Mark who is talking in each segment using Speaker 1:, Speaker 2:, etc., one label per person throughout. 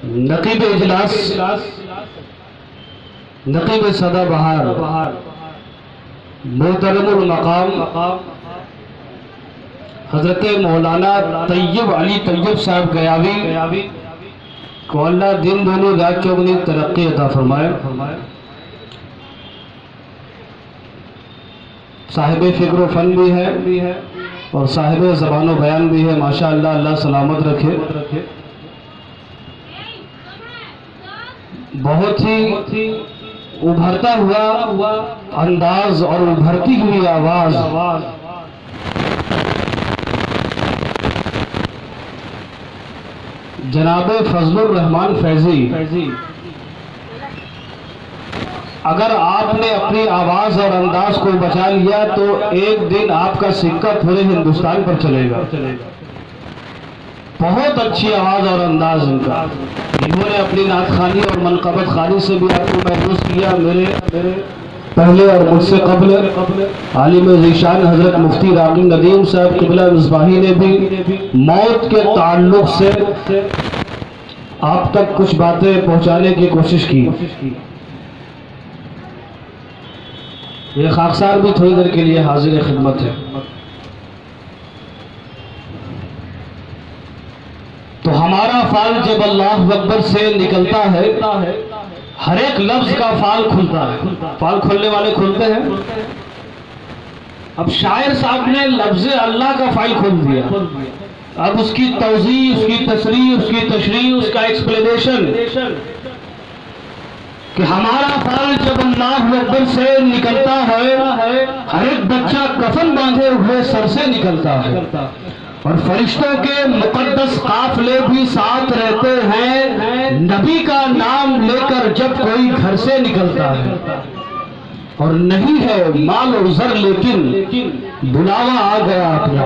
Speaker 1: نقیب اجلاس نقیب سدا بہار محترم المقام حضرت مولانا طیب علی طیب صاحب گیاوی کو اللہ دن دونوں رات چوگنی ترقی عطا فرمائے. صاحب فکر و فن بھی ہے اور صاحب زبان و بیان بھی ہے. ماشاءاللہ اللہ سلامت رکھے. بہت ہی ابھرتا ہوا انداز اور ابھرتی ہوئی آواز جناب فضل الرحمان فیضی. اگر آپ نے اپنی آواز اور انداز کو بچا لیا تو ایک دن آپ کا سکہ پورے ہندوستان پر چلے گا. بہت اچھی آواز اور انداز ان کا. انہوں نے اپنی نعت خوانی اور منقبت خوانی سے بھی آپ کو محفوظ کیا. میرے پہلے اور مجھ سے قبل عالم ذیشان حضرت مفتی راقی ندیم صاحب قبلہ مصباحی نے بھی موت کے تعلق سے آپ تک کچھ باتیں پہنچانے کی کوشش کی. یہ خاکسار بھی تھوڑی دیر کے لیے حاضر خدمت ہے. تو ہمارا فال جب اللہ اکبر سے نکلتا ہے ہر ایک لفظ کا فال کھلتا ہے. فال کھلنے والے کھلتے ہیں. اب شاعر صاحب نے لفظ اللہ کا فائل کھول دیا. اب اس کی توضیح، اس کی تصریح، اس کی تشریح، اس کا ایکسپلینیشن کہ ہمارا فال جب اللہ اکبر سے نکلتا ہے ہر ایک بچہ کفن باندھے ہوئے سر سے نکلتا ہے اور فرشتوں کے مقدس قافلے بھی ساتھ رہتے ہیں. نبی کا نام لے کر جب کوئی گھر سے نکلتا ہے اور نہیں ہے مال و زر لیکن بلاوا آ گیا اپنا.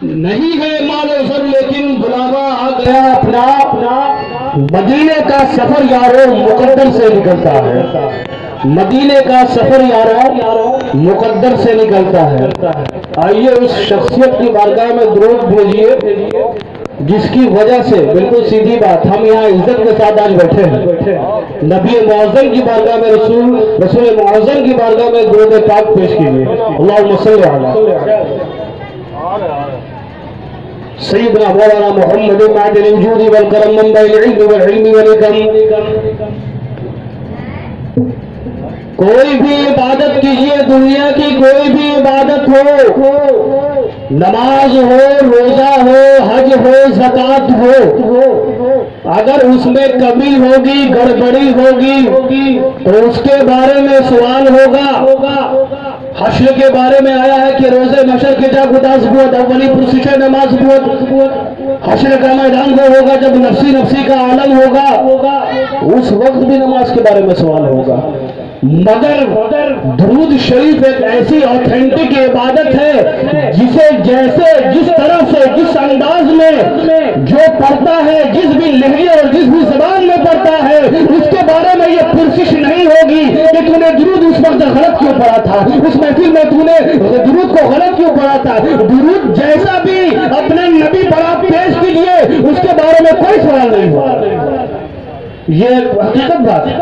Speaker 1: نہیں ہے مال و زر لیکن بلاوا آ گیا اپنا. مدینے کا سفر یارو مقدر سے نکلتا ہے. مدینے کا سفر یارو مقدر سے نکلتا ہے. آئیے اس شخصیت کی بارگاہ میں درود بھیجیے جس کی وجہ سے بالکل سیدھی بات ہم یہاں عزت کے ساتھ آج بیٹھے ہیں. نبی معظم کی بارگاہ میں رسول معظم کی بارگاہ میں درود پاک پیش کیجیے. اللہم صلی علی سیدنا مولانا محمد معدن الجود والکرم منبع العلم والعلم والحکم. کوئی بھی عبادت کیجئے، دنیا کی کوئی بھی عبادت ہو، نماز ہو، روزہ ہو، حج ہو، زکوٰۃ ہو، اگر اس میں کمی ہوگی، گڑبڑی ہوگی تو اس کے بارے میں سوال ہوگا. حشر کے بارے میں آیا ہے کہ روزے محشر کے جا گداس بوت اولی پرسشہ نماز بوت. حشر کا میدان وہ ہوگا جب نفسی کا عالم ہوگا. اس وقت بھی نماز کے بارے میں سوال ہوگا. مگر درود شریف ایک ایسی آتھینٹک عبادت ہے جسے جیسے جس طرح سے جس انداز میں جو پڑھتا ہے، جس بھی لہجے اور جس بھی زبان میں پڑھتا ہے، اس کے بارے میں یہ پرسش نہیں ہوگی کہ تو نے درود اس وقت غلط کیوں پڑھا تھا، اس محفل میں تو نے درود کو غلط کیوں پڑھا تھا. درود جیسا بھی اپنے نبی پڑھا پیش کیجئے اس کے بارے میں کوئی سوال نہیں ہوگا. یہ حقیقت بات ہے.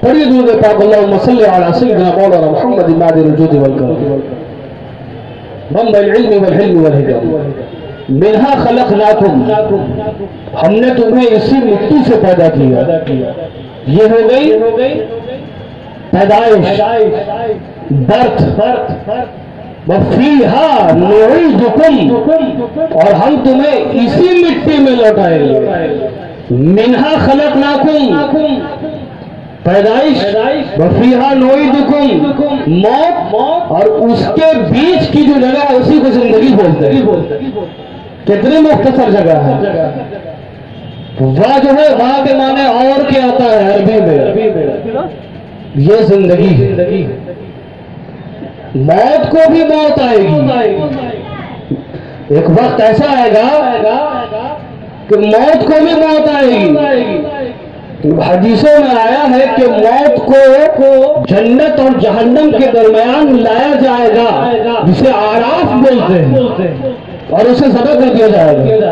Speaker 1: پڑھیے درود پاک. اللہم صلی علی سیدنا مولانا محمد معدن الجود والکرم منبع العلم والحلم والحکم. منہا خلقناکم، ہم نے تمہیں اسی مٹی سے پیدا کیا. یہ ہو گئی پیدائش، برتھ. وفیہا نعیدکم، اور ہم تمہیں اسی مٹی میں لوٹائیں گے. منہا خلقناکم پیدائش، وفیہا نعیدکم موت، اور اس کے بیچ کی جو جگہ ہے اسی کو زندگی بولتے ہیں. کتنی مختصر جگہ ہے. وہ جو ہے وہاں کے معنی اور کیا آتا ہے عربی میں، یہ زندگی ہے. موت کو بھی موت آئے گی. ایک وقت ایسا آئے گا کہ موت کو بھی موت آئے گی. حدیثوں میں آیا ہے کہ موت کو جنت اور جہنم کے درمیان لایا جائے گا جسے آراف بولتے ہیں اور اسے ذبح کر دیا جائے گا.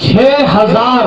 Speaker 1: 6000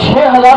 Speaker 1: 6000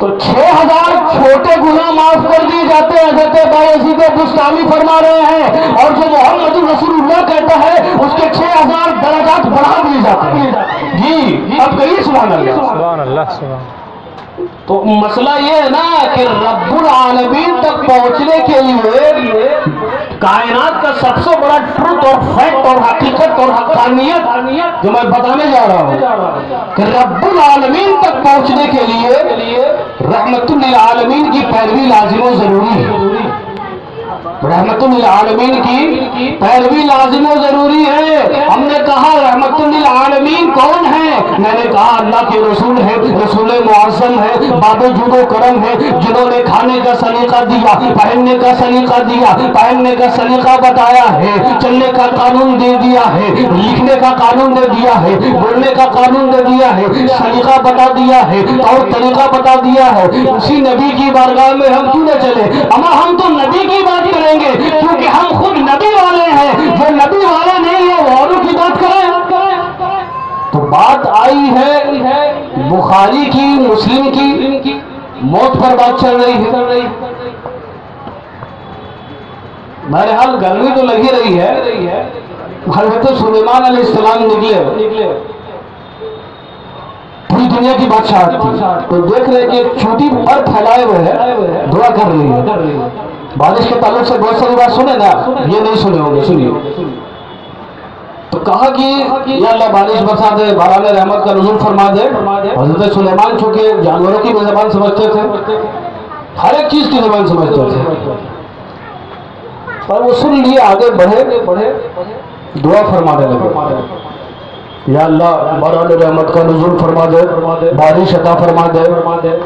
Speaker 1: تو 6000 چھوٹے گناہ معاف کر دیے جاتے ہیں. حضرت بایزید بستامی فرما رہے ہیں اور جو محمد رسول اللہ کہتا ہے اس کے 6000 درجات بڑھا دیے جاتے ہیں. جی اب کہیے سبحان اللہ.
Speaker 2: سبحان اللہ. سبحان.
Speaker 1: تو مسئلہ یہ ہے نا کہ رب العالمین تک پہنچنے کے لیے کائنات کا سب سے بڑا ٹروت اور فیکٹ اور حقیقت اور حقانیت جو میں بتانے جا رہا ہوں کہ رب العالمین تک پہنچنے کے لیے رحمت للعالمین کی پیروی لازم و ضروری ہے. رحمت للعالمین کی پیروی لازم و ضروری ہے. ہم نے کہا رحمت للعالمین کون ہے؟ میں نے کہا اللہ کے رسول ہے، رسول معظم ہے، باب جود و کرم ہے، جنہوں نے کھانے کا سلیقہ دیا، پہننے کا سلیقہ دیا، پہننے کا سلیقہ بتایا ہے، چلنے کا قانون دے دیا ہے، لکھنے کا قانون دے دیا ہے، بولنے کا قانون دے دیا ہے، سلیقہ بتا دیا ہے اور طریقہ بتا دیا ہے. اسی نبی کی بارگاہ میں ہم کیوں نہ چلے؟ اما ہم تو نبی کی بات کریں گے کیونکہ ہم خود نبی والے ہیں. جو نبی والے نہیں ہیں وہ اوروں کی بات کریں. تو بات آئی ہے بخاری کی، مسلم کی، موت پر بات چل رہی ہے. بہرحال گرمی تو لگی رہی ہے. حضرت سلیمان علیہ السلام نکلے، پوری دنیا کی بادشاہت تھی. تو دیکھ رہے کہ ایک چھوٹی پر پھیلائے ہوئے ہے، دعا کر رہی ہے. بارش کے تعلق سے بہت ساری بات سنے نا، یہ نہیں سنے ہوں گے، سنیے. تو کہا کہ یا اللہ بارش برسا دے، باران رحمت کا نزول فرما دے. حضرت سلیمان چونکہ جانوروں کی بھی زبان سمجھتے تھے، ہر ایک چیز کی زبان سمجھتے تھے، اور وہ سن لیے، آگے بڑھے، دعا فرمانے لگے. یا اللہ باران رحمت کا نزول فرما دے، بارش عطا فرما دے،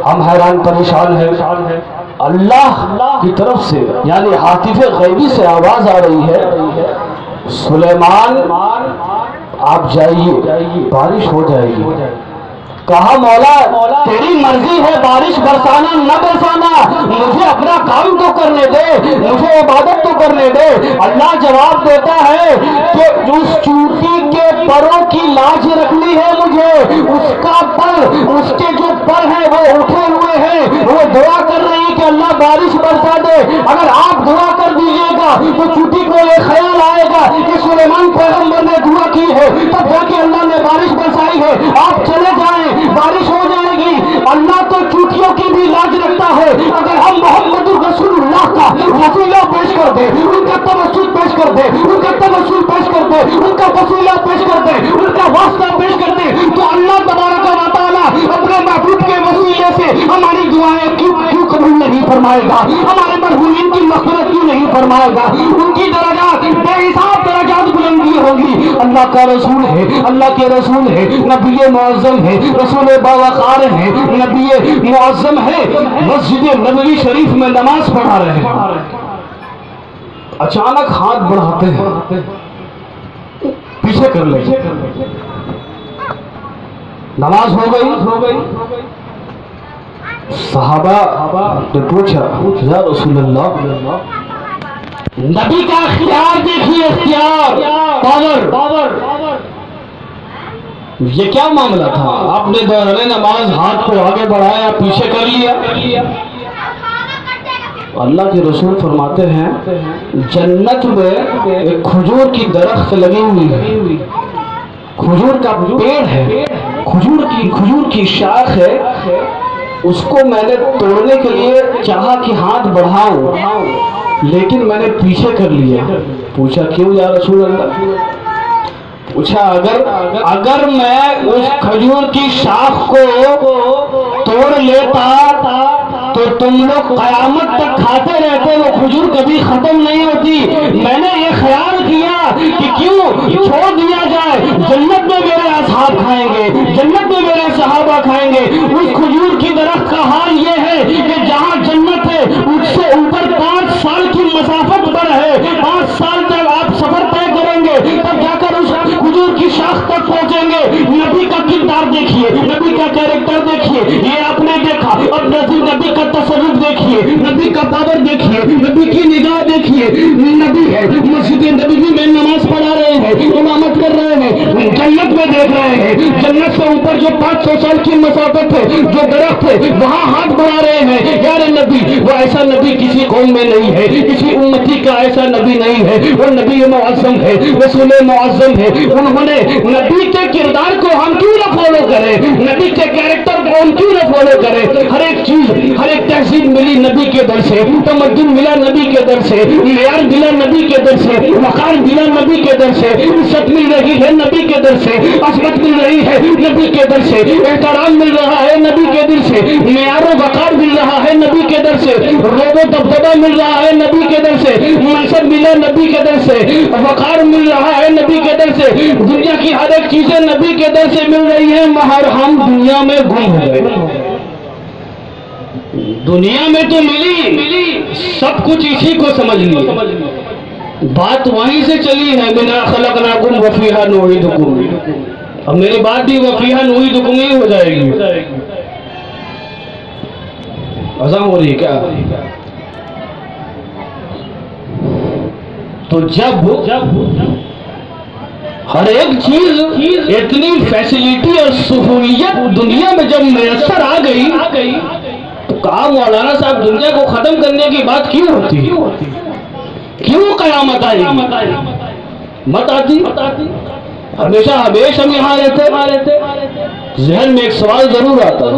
Speaker 1: ہم حیران پریشان ہیں. اللہ کی طرف سے یعنی عاطف غیبی سے آواز آ رہی ہے، سلیمان آپ جائیے، بارش ہو جائے گی. کہا مولا تیری مرضی ہے، بارش برسانا نہ برسانا، مجھے اپنا کام تو کرنے دے، مجھے عبادت تو کرنے دے. اللہ جواب دیتا ہے کہ اس چوٹی کے پروں کی لاج رکھنی ہے مجھے. اس کا پر، اس کے جو پر ہیں وہ اٹھے ہوئے ہیں، وہ دعا کر رہی ہے کہ اللہ بارش برسا دے. اگر آپ دعا کر دیجئے گا تو چوٹی کو یہ خیال آئے گا کہ سلیمان پیغمبر نے دعا کی ہے، تب جا کے اللہ نے بارش برسائی ہے، آپ چلے جائیں، بارش ہو جائے گی. اللہ تو چوٹیوں کی بھی لاج رکھتا ہے. اگر ہم محمد رسول اللہ کا وسیلہ پیش کر دیں، ان کا توسل پیش کر دیں، ان کا توسل پیش کر دیں، ان کا وسیلہ پیش کر دیں، ان کا واسطہ پیش کر دیں، تو اللہ تبارک و تعالیٰ اپنے محبوب کے وسیلے سے ہماری دعائیں کیوں قبول نہیں فرمائے گا؟ ہمارے مرحومین کی مغفرت کیوں نہیں فرمائے گا؟ ان کی درجات بے حساب درجات بلندی ہوگی. اللہ کا رسول ہے، اللہ کے رسول ہے، نبی معظم ہے، رسول باوقار ہے، نبی معظم ہے، مسجد نبوی شریف میں نماز پڑھا رہے ہیں. اچانک ہاتھ بڑھاتے ہیں، پیچھے کر لیں. نماز ہو گئی. صحابہ نے پوچھا یا رسول اللہ، نبی کا اختیار دیکھیے، اختیار، پاور، یہ کیا معاملہ تھا؟ آپ نے دوران نماز ہاتھ کو آگے بڑھایا، پیچھے کر لیا. اللہ کے رسول فرماتے ہیں جنت میں ایک کھجور کی درخت لگی ہوئی ہے، کھجور کا پیڑ ہے، کھجور کی شاخ ہے. اس کو میں نے توڑنے کے لیے چاہا کہ ہاتھ بڑھاؤں، لیکن میں نے پیچھے کر لیا. پوچھا کیوں یا رسول اللہ؟ پوچھا اگر میں اس کھجور کی شاخ کو توڑ لیتا تو تم لوگ قیامت تک کھاتے رہتے، وہ کھجور کبھی ختم نہیں ہوتی. میں نے یہ خیال کیا کہ کیوں چھوڑ دیا جائے، جنت میں میرے اصحاب کھائیں گے، جنت میں میرے صحابہ کھائیں گے. اس کھجور کی درخت کا حال یہ ہے کہ جہاں جنت ہے اس سے اوپر 5 سال کی مسافت پر ہے. 5 سال تک آپ سفر طے کریں گے، تب جا کر اس کھجور کی شاخ تک پہنچیں گے. نبی کا کردار دیکھیے، نبی کا کیریکٹر دیکھیے، یہ آپ نے دیکھا. اب نبی کا تصرف دیکھیے، نبی کا پاور دیکھیے، نبی کی نگاہ دیکھیے. نبی ہے، مسجد نبوی میں نماز پڑھا رہے ہیں، امامت کر رہے ہیں، جنت میں دیکھ رہے ہیں. جنت سے اوپر جو 500 سال کی مسافت ہے، جو درخت ہے، وہاں ہاتھ بڑھا رہے ہیں یار نبی۔ وہ ایسا نبی کسی قوم میں نہیں ہے، کسی امتی کا ایسا نبی نہیں ہے، وہ نبی معظم ہے، رسول معظم ہے۔ انہوں نے نبی کے کردار کو ہم کیوں نہ فالو کریں، نبی کے کیریکٹر کو ہم کیوں نہ فالو کریں؟ ہر ایک چیز، ہر ایک تہذیب ملی نبی کے در سے، تمدن ملا نبی کے در سے، معیار ملا نبی کے در سے، وقار ملا نبی کے در سے، عزت مل رہی ہے نبی کے در سے، عظمت مل رہی ہے نبی کے در سے، احترام مل رہا ہے نبی کے در سے، معیار و وقار مل رہا ہے نبی کے در سے، روب و دبدبہ مل رہا ہے نبی کے در سے، منصب ملا نبی کے در سے، وقار مل رہا ہے نبی کے در سے، دنیا کی ہر ایک چیزیں نبی کے در سے مل رہی ہیں، مگر ہم دنیا میں گم ہو گئے۔ دنیا میں تو ملی سب کچھ، اسی کو سمجھ لی، بات وہیں سے چلی ہے، مِنْهَا خَلَقْنَاكُمْ وَفِيهَا نُعِيدُكُمْ۔ اب میری بات بھی وَفِيهَا نُعِيدُكُمْ ہی ہو جائے گی۔ اذان ہو رہی کیا؟ تو جب ہر ایک چیز اتنی فیسیلیٹی اور سہولیت دنیا میں جب میسر آ گئی تو کہا مولانا صاحب دنیا کو ختم کرنے کی بات کیوں ہوتی ہے؟ کیوں قیامت آئی؟ مت آتی؟ ہمیشہ ہم یہاں رہتے، ذہن میں ایک سوال ضرور آتا ہے،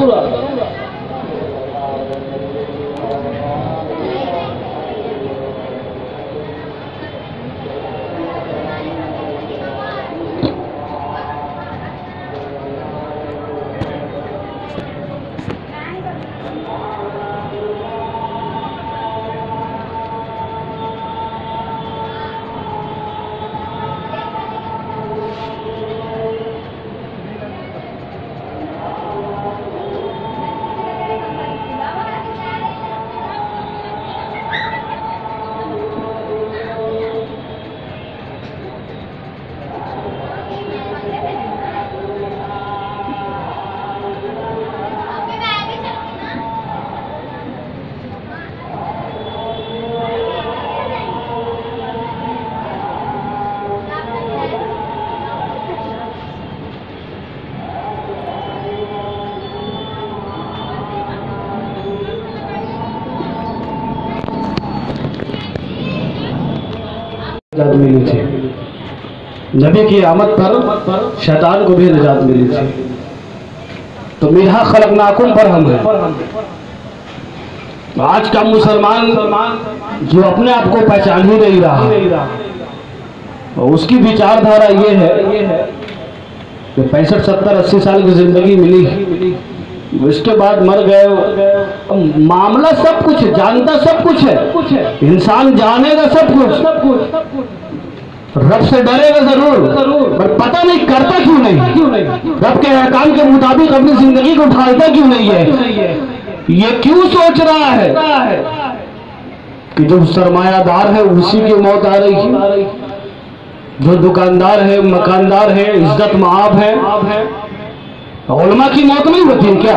Speaker 1: ملی تھی نبی کی آمد پر شیطان کو بھی نجات ملی تھی، تو مِنْهَا خَلَقْنَاكُمْ پر ہم ہیں۔ آج کا مسلمان جو اپنے آپ کو پہچان ہی نہیں رہا، اس کی بیچار دھارا یہ ہے کہ 65 70 80 سال کی زندگی ملی، اس کے بعد مر گئے، معاملہ سب کچھ جانتا، سب کچھ ہے، انسان جانے گا سب کچھ، رب سے ڈرے گا ضرور، پر پتہ نہیں کرتا کیوں نہیں، رب کے احکام کے مطابق اپنی زندگی کو ڈھالتا کیوں نہیں ہے، یہ کیوں سوچ رہا ہے کہ جو سرمایہ دار ہے اسی کی موت آ رہی ہے، جو دکاندار ہے، مکاندار ہے، عزت مآب ہے، علماء کی موت نہیں ہوتی ہے کیا؟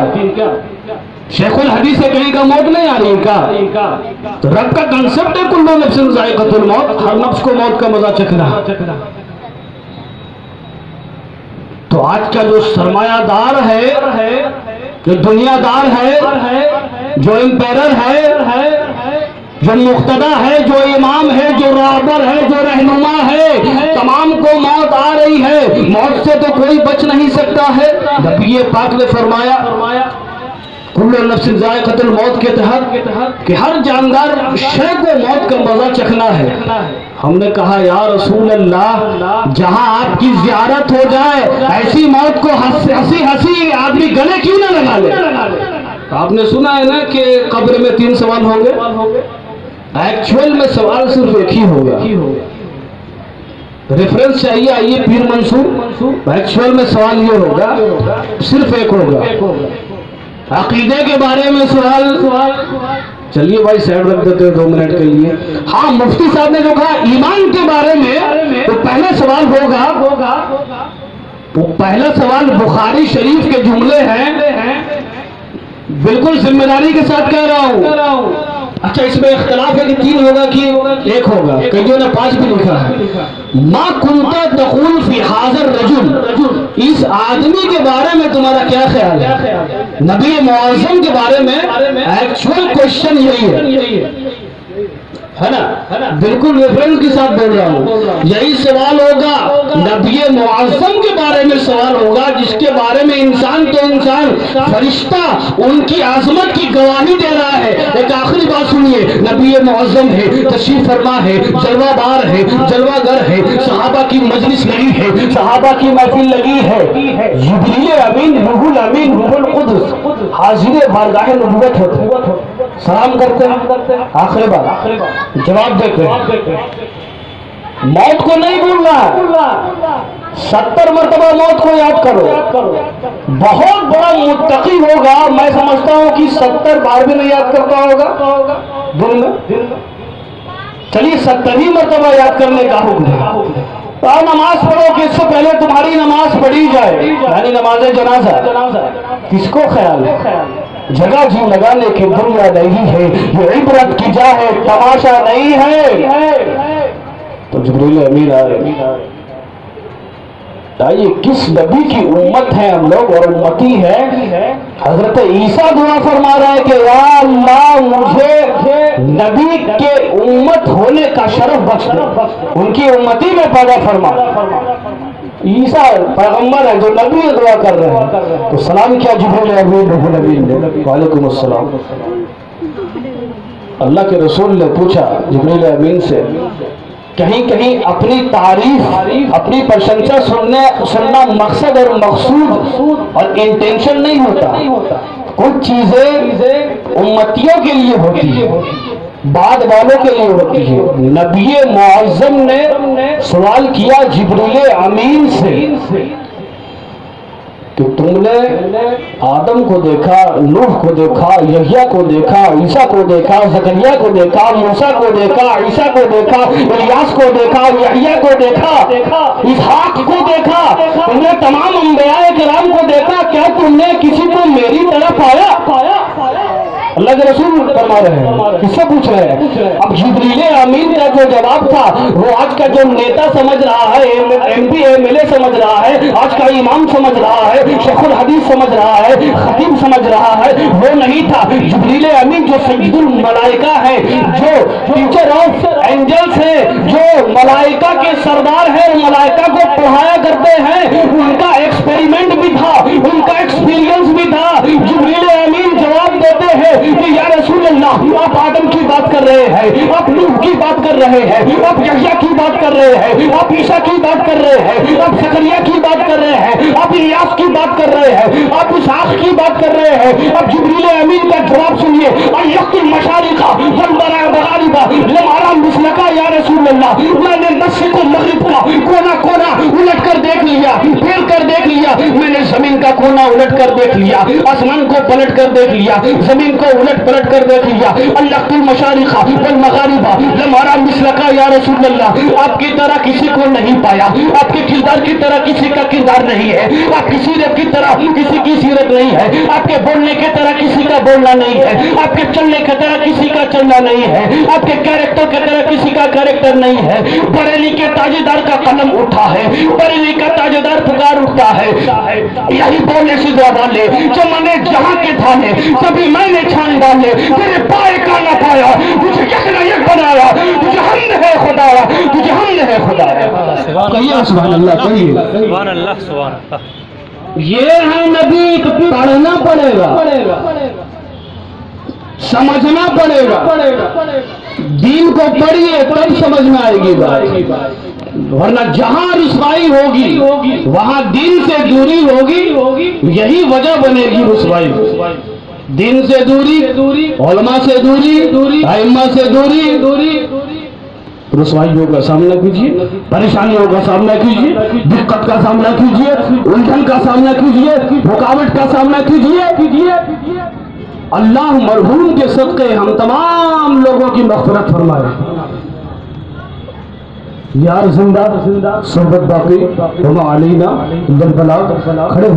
Speaker 1: شیخ الحدیث سے کہیں کا موت نہیں آ رہی ہے کیا؟ تو رب کا کنسپٹ ہے کل نفس ذائقۃ الموت، ہر نفس کو موت کا مزہ چکھنا۔ تو آج کا جو سرمایہ دار ہے، جو دنیا دار ہے، جو امپیرر ہے، جو مقتدی ہے، جو امام ہے، جو راہبر ہے، جو رہنما ہے، تمام کو موت آ رہی ہے، موت سے تو کوئی بچ نہیں سکتا ہے۔ نبی پاک نے فرمایا کل نفس ذائقۃ الموت کے تحت کہ ہر جاندار شے کو موت کا مزہ چکھنا ہے۔ ہم نے کہا یا رسول اللہ جہاں آپ کی زیارت ہو جائے ایسی موت کو ہنسی آدمی گلے کیوں نہ لگا لے؟ آپ نے سنا ہے نا کہ قبر میں 3 سوال ہوں گے، ایکچوئل میں سوال صرف ایک ہی ہوگا، ریفرنس چاہیے آئیے پیر منصور، ایکچوئل میں سوال یہ ہوگا، صرف ایک ہوگا، عقیدے کے بارے میں سوال، چلیے بھائی سائڈ رکھ دیتے ہیں 2 منٹ کے لیے، ہاں مفتی صاحب نے جو کہا ایمان کے بارے میں تو پہلا سوال ہوگا، وہ پہلا سوال بخاری شریف کے جملے ہیں، بالکل ذمہ داری کے ساتھ کہہ رہا ہوں، اچھا اس میں اختلاف ہے کہ 3 ہوگا کہ 1 ہوگا، کئیوں نے 5 بھی لکھا ہے، ما کنتا تقول فی حاضر رجل، اس آدمی کے بارے میں تمہارا کیا خیال ہے؟ نبی معظم کے بارے میں ایکچوئل کوشچن یہی ہے نا، بالکل ریفرنس کے ساتھ بول رہا ہوں، یہی سوال ہوگا نبی معظم کے بارے میں سوال ہوگا، جس کے بارے میں انسان تو انسان، فرشتہ ان کی عظمت کی گواہی دے رہا ہے۔ ایک آخری بات سنیے، نبی معظم ہے، تشریف فرما ہے، جلوہ بار ہے، جلوہ گر ہے، صحابہ کی مجلس لگی ہے، صحابہ کی محفل لگی ہے، جبریل امین، روح الامین، روح القدس حاضر بارگاہ نبوت ہوتے، سلام کرتے ہیں، آخری بات جواب دیتے ہیں، موت کو نہیں بھولنا، 70 مرتبہ موت کو یاد کرو۔ بہت بڑا متقی ہوگا، میں سمجھتا ہوں کہ 70 بار بھی نہیں یاد کرتا ہوگا دن میں، چلیے 70 مرتبہ یاد کرنے کا حکم ہے۔ نماز پڑھو کہ اس سے پہلے تمہاری نماز پڑھی جائے، یعنی نماز جنازہ، کس کو خیال ہے؟ جگہ جی لگانے کی دنیا نہیں ہے، یہ عبرت کی جا ہے، تماشا نہیں ہے۔ تو جبریل امین آ رہے، یہ کس نبی کی امت ہے ہم لوگ اور امتی ہے؟ حضرت عیسیٰ دعا فرما رہا ہے کہ یا اللہ مجھے نبی کے امت ہونے کا شرف بخش دے، ان کی امتی میں پیدا فرما۔ عیسیٰ پیغمبر ہے جو نبی دعا کر رہے ہیں، تو سلام کیا جبریل امین روح الامین نے، وعلیکم السلام۔ اللہ کے رسول نے پوچھا جبریل امین سے، کہیں کہیں اپنی تعریف، اپنی پرشنسا سننا مقصد اور مقصود اور انٹینشن نہیں ہوتا، کچھ چیزیں امتیوں کے لیے ہوتی ہے، بعد والوں کے لیے ہوتی ہے۔ نبی معظم نے سوال کیا جبریل امین سے کہ تم نے آدم کو دیکھا، نوح کو دیکھا، یحییٰ کو دیکھا، عیسیٰ کو دیکھا، زکریا کو دیکھا، موسیٰ کو دیکھا، عیسیٰ کو دیکھا، الیاس کو دیکھا، یحییٰ کو دیکھا، اسحاق کو دیکھا، تم نے تمام انبیاء کرام کو دیکھا، کیا تم نے کسی کو میری طرح پایا؟ اللہ کے رسول فرما رہے ہیں، کس سے پوچھ رہے ہیں؟ اب جبریل امین کا جو جواب تھا وہ آج کا جو نیتا سمجھ رہا ہے، M P M L A سمجھ رہا ہے، آج کا امام سمجھ رہا ہے، شیخ الحدیث سمجھ رہا ہے، خطیب سمجھ رہا ہے، وہ نہیں تھا۔ جبریل امین جو سید الملائکہ ہے، جو ٹیچر آف اینجلز ہے، جو ملائکہ کے سردار ہے، ملائکہ کو پڑھایا کرتے ہیں، ان کا ایکسپیریمنٹ بھی تھا، ان کا ایکسپیرینس بھی تھا۔ جبریل امین جواب دیتے ہیں کہ یا رسول اللہ، آپ آدم کی بات کر رہے ہیں، آپ نوح کی بات کر رہے ہیں، آپ یحییٰ کی بات کر رہے ہیں، آپ عیسیٰ کی بات کر رہے ہیں، آپ زکریا کی بات کر رہے ہیں، آپ الیاس کی بات کر رہے ہیں، آپ اسحاق کی بات کر رہے ہیں۔ اب جبریل امین کا جواب سنیے، ایقت المشارق والمغارب لم ارى مثلک یا رسول اللہ، میں نے مشرق و مغرب کا کونا کونا الٹ کر دیکھ لیا، پھیر کر دیکھ لیا، میں نے زمین کا کونا الٹ کر دیکھ لیا، آسمان کو پلٹ کر دیکھ لیا، زمین کو الٹ پلٹ کر دیکھ لیا۔ ایقت المشارق والمغارب لم ارى مثلک یا رسول اللہ، آپ کی طرح کسی کو نہیں پایا، آپ کے کردار کی طرح کسی کا کردار نہیں ہے، آپ کی سیرت کی طرح کسی کی سیرت نہیں ہے، آپ کے بولنے کی طرح کسی کا بولنا نہیں ہے، آپ کے چلنے کی طرح کسی کا چلنا نہیں ہے، آپ کے کیریکٹر کی طرح کسی کا کیریکٹر نہیں ہے۔ بریلی کے تاجدار کا قلم اٹھا ہے، بریلی کا تاجدار پکار اٹھتا ہے، یہی بولنے سے زبان لے جو میں نے جہاں کے تھانے کبھی میں نے چھان ڈالے، تیرے پائے کا نہ پایا، تجھے یک نہ یک بنایا، تجھے حمد ہے خدایا، تجھے حمد ہے خدایا۔ کہیے سبحان اللہ، کہیے
Speaker 2: سبحان اللہ، سبحان اللہ۔
Speaker 1: یہ ہے نبی، پڑھنا پڑے گا، سمجھنا پڑے گا، دین کو پڑھیے تب سمجھ میں آئے گی بات، ورنہ جہاں رسوائی ہوگی وہاں دین سے دوری ہوگی، یہی وجہ بنے گی رسوائی۔ دین سے دوری، علماء سے دوری، ائمہ سے دوری، رسوائیوں کا سامنا کیجیے، پریشانیوں کا سامنا کیجیے، دقت کا سامنا کیجیے، الجھن کا سامنا کیجیے، رکاوٹ کا سامنا کیجیے۔ اللہ مرحوم کے صدقے ہم تمام لوگوں کی مغفرت فرمائے۔ یار زندہ صحبت باقی وما علینا الا البلاغ، کھڑے